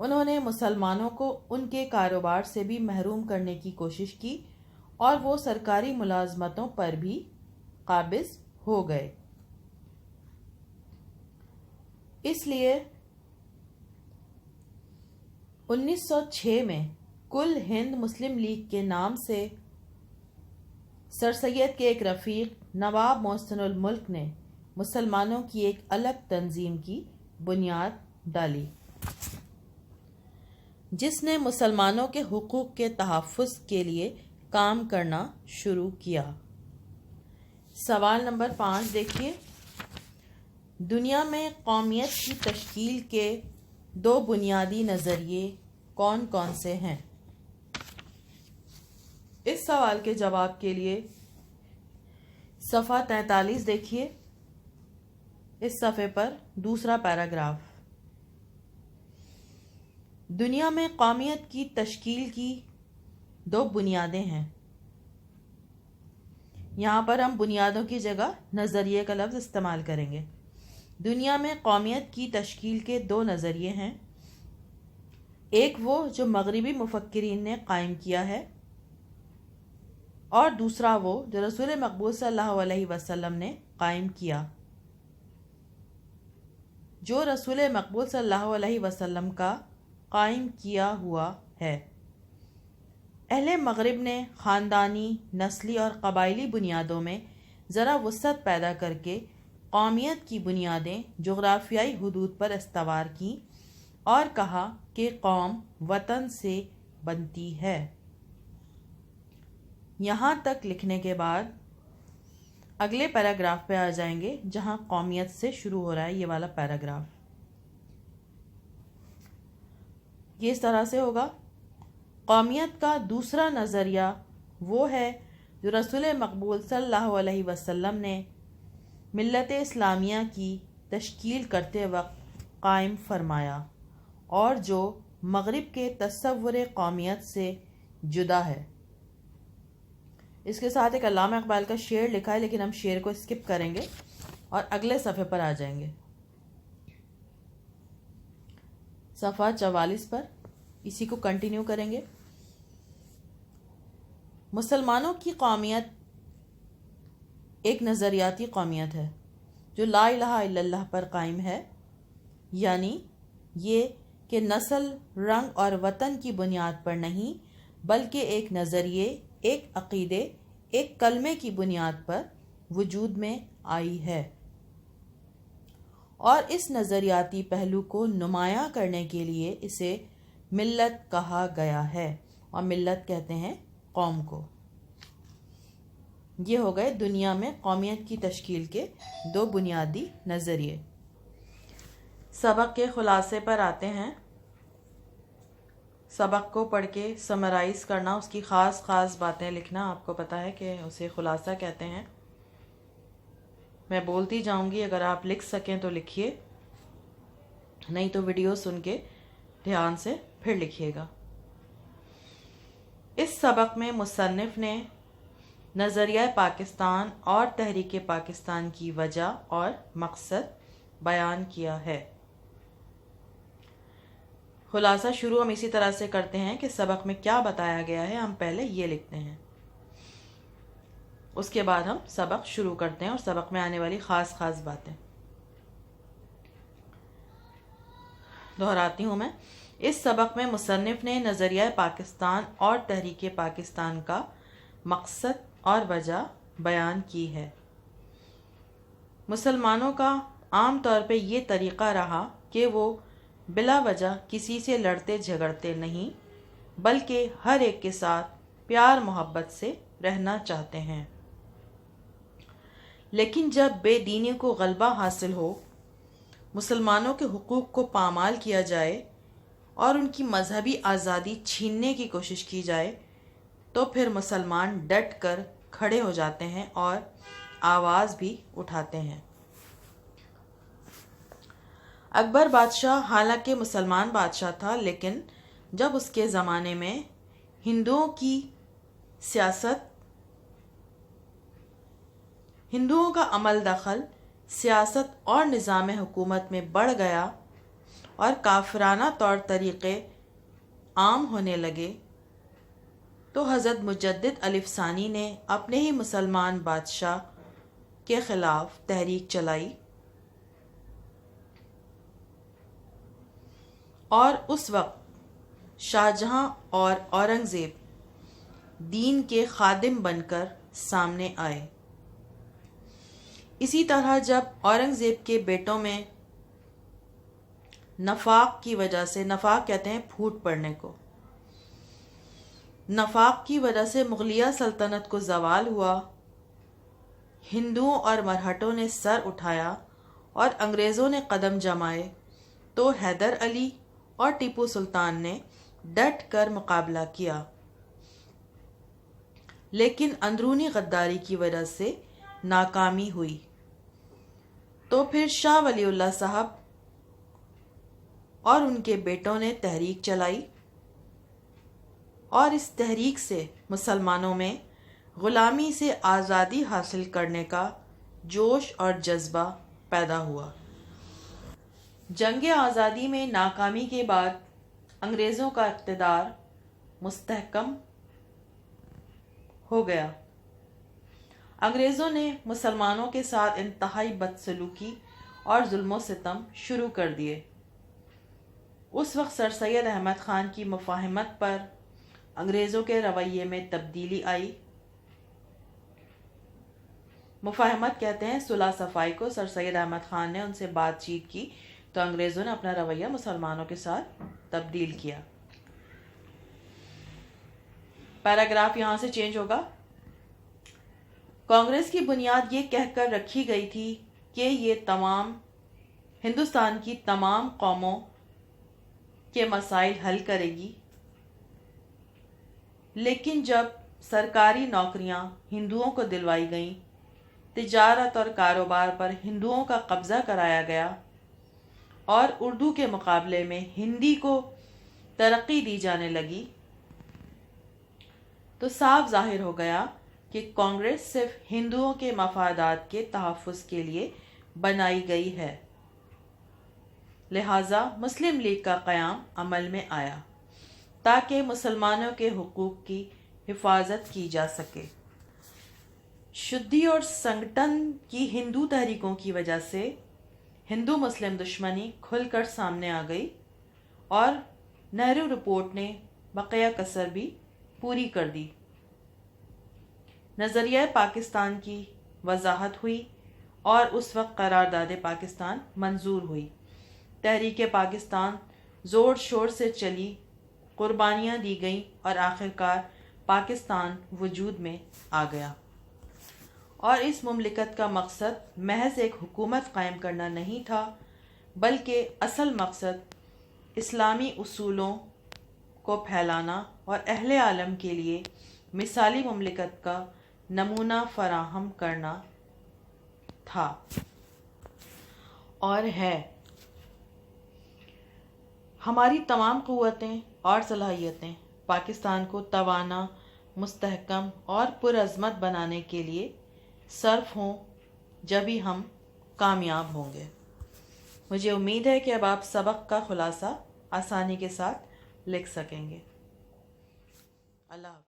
انہوں نے مسلمانوں کو ان کے کاروبار سے بھی محروم کرنے کی کوشش کی اور وہ سرکاری ملازمتوں پر بھی قابض ہو گئے۔ اس لیے 1906 میں کل ہند مسلم لیگ کے نام سے سر سید کے ایک رفیق نواب محسن الملک نے مسلمانوں کی ایک الگ تنظیم کی بنیاد ڈالی جس نے مسلمانوں کے حقوق کے تحفظ کے لیے کام کرنا شروع کیا۔ سوال نمبر 5 دیکھیے، دنیا میں قومیت کی تشکیل کے 2 بنیادی نظریے کون کون سے ہیں؟ اس سوال کے جواب کے لیے صفحہ 43 دیکھیے، اس صفحے پر دوسرا پیراگراف۔ دنیا میں قومیت کی تشکیل کی 2 بنیادیں ہیں۔ یہاں پر ہم بنیادوں کی جگہ نظریے کا لفظ استعمال کریں گے۔ دنیا میں قومیت کی تشکیل کے 2 نظریے ہیں، ایک وہ جو مغربی مفکرین نے قائم کیا ہے اور دوسرا وہ جو رسول مقبول صلی اللہ علیہ وسلم نے قائم کیا۔ جو رسول مقبول صلی اللہ علیہ وسلم کا قائم کیا ہوا ہے۔ اہل مغرب نے خاندانی، نسلی اور قبائلی بنیادوں میں ذرا وسعت پیدا کر کے قومیت کی بنیادیں جغرافیائی حدود پر استوار کیں اور کہا کہ قوم وطن سے بنتی ہے۔ یہاں تک لکھنے کے بعد اگلے پیراگراف پہ آ جائیں گے جہاں قومیت سے شروع ہو رہا ہے یہ والا پیراگراف۔ یہ اس طرح سے ہوگا، قومیت کا دوسرا نظریہ وہ ہے جو رسول مقبول صلی اللہ علیہ وسلم نے ملت اسلامیہ کی تشکیل کرتے وقت قائم فرمایا اور جو مغرب کے تصور قومیت سے جدا ہے۔ اس کے ساتھ ایک علامہ اقبال کا شعر لکھا ہے، لیکن ہم شعر کو اسکپ کریں گے اور اگلے صفحے پر آ جائیں گے، صفحہ 44 پر اسی کو کنٹینیو کریں گے۔ مسلمانوں کی قومیت ایک نظریاتی قومیت ہے جو لا الہ الا اللہ پر قائم ہے، یعنی یہ کہ نسل، رنگ اور وطن کی بنیاد پر نہیں بلکہ ایک نظریے، ایک عقیدے، ایک کلمے کی بنیاد پر وجود میں آئی ہے، اور اس نظریاتی پہلو کو نمایاں کرنے کے لیے اسے ملت کہا گیا ہے، اور ملت کہتے ہیں قوم کو۔ یہ ہو گئے دنیا میں قومیت کی تشکیل کے 2 بنیادی نظریے۔ سبق کے خلاصے پر آتے ہیں۔ سبق کو پڑھ کے سمرائز کرنا، اس کی خاص خاص باتیں لکھنا، آپ کو پتہ ہے کہ اسے خلاصہ کہتے ہیں۔ میں بولتی جاؤں گی، اگر آپ لکھ سکیں تو لکھیے، نہیں تو ویڈیو سن کے دھیان سے پھر لکھیے گا۔ اس سبق میں مصنف نے نظریہ پاکستان اور تحریک پاکستان کی وجہ اور مقصد بیان کیا ہے۔ خلاصہ شروع ہم اسی طرح سے کرتے ہیں کہ سبق میں کیا بتایا گیا ہے، ہم پہلے یہ لکھتے ہیں، اس کے بعد ہم سبق شروع کرتے ہیں اور سبق میں آنے والی خاص خاص باتیں دہراتی ہوں میں۔ اس سبق میں مصنف نے نظریہ پاکستان اور تحریک پاکستان کا مقصد اور وجہ بیان کی ہے۔ مسلمانوں کا عام طور پہ یہ طریقہ رہا کہ وہ بلا وجہ کسی سے لڑتے جھگڑتے نہیں، بلکہ ہر ایک کے ساتھ پیار محبت سے رہنا چاہتے ہیں۔ لیکن جب بے دینی کو غلبہ حاصل ہو، مسلمانوں کے حقوق کو پامال کیا جائے اور ان کی مذہبی آزادی چھیننے کی کوشش کی جائے، تو پھر مسلمان ڈٹ کر کھڑے ہو جاتے ہیں اور آواز بھی اٹھاتے ہیں۔ اکبر بادشاہ حالانکہ مسلمان بادشاہ تھا، لیکن جب اس کے زمانے میں ہندوؤں کا عمل دخل سیاست اور نظام حکومت میں بڑھ گیا اور کافرانہ طور طریقے عام ہونے لگے تو حضرت مجدد الف ثانی نے اپنے ہی مسلمان بادشاہ کے خلاف تحریک چلائی اور اس وقت شاہجہاں اور اورنگزیب دین کے خادم بن کر سامنے آئے۔ اسی طرح جب اورنگزیب کے بیٹوں میں نفاق کی وجہ سے، نفاق کہتے ہیں پھوٹ پڑنے کو، نفاق کی وجہ سے مغلیہ سلطنت کو زوال ہوا، ہندوؤں اور مرہٹوں نے سر اٹھایا اور انگریزوں نے قدم جمائے، تو حیدر علی اور ٹیپو سلطان نے ڈٹ کر مقابلہ کیا، لیکن اندرونی غداری کی وجہ سے ناکامی ہوئی۔ تو پھر شاہ ولی اللہ صاحب اور ان کے بیٹوں نے تحریک چلائی اور اس تحریک سے مسلمانوں میں غلامی سے آزادی حاصل کرنے کا جوش اور جذبہ پیدا ہوا۔ جنگ آزادی میں ناکامی کے بعد انگریزوں کا اقتدار مستحکم ہو گیا۔ انگریزوں نے مسلمانوں کے ساتھ انتہائی بدسلوکی اور ظلم و ستم شروع کر دیے۔ اس وقت سر سید احمد خان کی مفاہمت پر انگریزوں کے رویے میں تبدیلی آئی۔ مفاہمت کہتے ہیں صلح صفائی کو۔ سر سید احمد خان نے ان سے بات چیت کی تو انگریزوں نے اپنا رویہ مسلمانوں کے ساتھ تبدیل کیا۔ پیراگراف یہاں سے چینج ہوگا۔ کانگریس کی بنیاد یہ کہہ کر رکھی گئی تھی کہ یہ ہندوستان کی تمام قوموں کے مسائل حل کرے گی، لیکن جب سرکاری نوکریاں ہندوؤں کو دلوائی گئیں، تجارت اور کاروبار پر ہندوؤں کا قبضہ کرایا گیا اور اردو کے مقابلے میں ہندی کو ترقی دی جانے لگی، تو صاف ظاہر ہو گیا کہ کانگریس صرف ہندوؤں کے مفادات کے تحفظ کے لیے بنائی گئی ہے۔ لہٰذا مسلم لیگ کا قیام عمل میں آیا تاکہ مسلمانوں کے حقوق کی حفاظت کی جا سکے۔ شدھی اور سنگٹن کی ہندو تحریکوں کی وجہ سے ہندو مسلم دشمنی کھل کر سامنے آ گئی اور نہرو رپورٹ نے بقیہ کسر بھی پوری کر دی۔ نظریہ پاکستان کی وضاحت ہوئی اور اس وقت قرارداد پاکستان منظور ہوئی۔ تحریک پاکستان زور شور سے چلی، قربانیاں دی گئیں اور آخرکار پاکستان وجود میں آ گیا۔ اور اس مملکت کا مقصد محض ایک حکومت قائم کرنا نہیں تھا، بلکہ اصل مقصد اسلامی اصولوں کو پھیلانا اور اہل عالم کے لیے مثالی مملکت کا نمونہ فراہم کرنا تھا اور ہے۔ ہماری تمام قوتیں اور صلاحیتیں پاکستان کو توانا، مستحکم اور پرعظمت بنانے کے لیے صرف ہوں، جبھی ہم کامیاب ہوں گے۔ مجھے امید ہے کہ اب آپ سبق کا خلاصہ آسانی کے ساتھ لکھ سکیں گے۔ اللہ حافظ۔